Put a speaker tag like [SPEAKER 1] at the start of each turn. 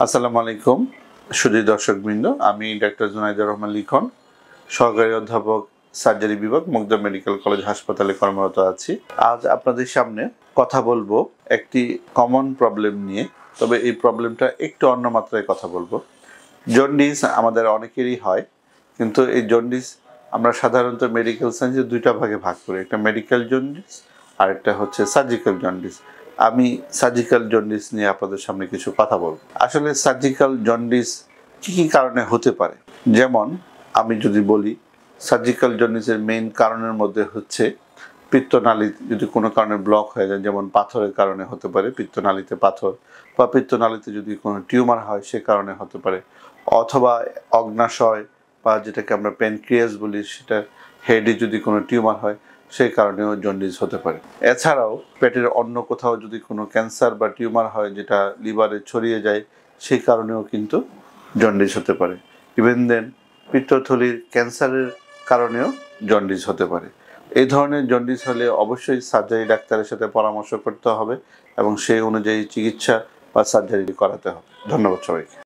[SPEAKER 1] আসসালামু আলাইকুম সুধী দর্শকবৃন্দ, আমি ডাক্তার জুনাইদুর রহমান লিখন, সহকারী অধ্যাপক সার্জারি বিভাগ মুগদা মেডিকেল কলেজ হাসপাতালে কর্মরত আছি। আজ আপনাদের সামনে কথা বলবো একটি কমন প্রবলেম নিয়ে, তবে এই প্রবলেমটা একটু অন্য মাত্রায় কথা বলবো। জন্ডিস আমাদের অনেকেরই হয়, কিন্তু এই জন্ডিস আমরা সাধারণত মেডিকেল সায়েন্সে দুইটা ভাগে ভাগ করি, একটা মেডিকেল জন্ডিস আর একটা হচ্ছে সার্জিক্যাল জন্ডিস। আমি সার্জিক্যাল জন্ডিস নিয়ে আপনাদের সামনে কিছু কথা বলবো। আসলে সার্জিক্যাল জন্ডিস কী কী কারণে হতে পারে, যেমন আমি যদি বলি সার্জিক্যাল জন্ডিসের মেইন কারণের মধ্যে হচ্ছে পিত্তনালী যদি কোনো কারণে ব্লক হয়ে যায়, যেমন পাথরের কারণে হতে পারে পিত্তনালীতে পাথর, বা পিত্তনালীতে যদি কোনো টিউমার হয় সে কারণে হতে পারে, অথবা অগ্নাশয় বা যেটাকে আমরা প্যানক্রিয়াস বলি সেটা হেডে যদি কোনো টিউমার হয় সেই কারণেও জন্ডিস হতে পারে। এছাড়াও পেটের অন্য কোথাও যদি কোনো ক্যান্সার বা টিউমার হয় যেটা লিভারে ছড়িয়ে যায় সেই কারণেও কিন্তু জন্ডিস হতে পারে। ইভেন দেন পিত্তথলির ক্যান্সারের কারণেও জন্ডিস হতে পারে। এই ধরনের জন্ডিস হলে অবশ্যই সার্জারি ডাক্তারের সাথে পরামর্শ করতে হবে এবং সেই অনুযায়ী চিকিৎসা বা সার্জারি করাতে হবে। ধন্যবাদ সবাইকে।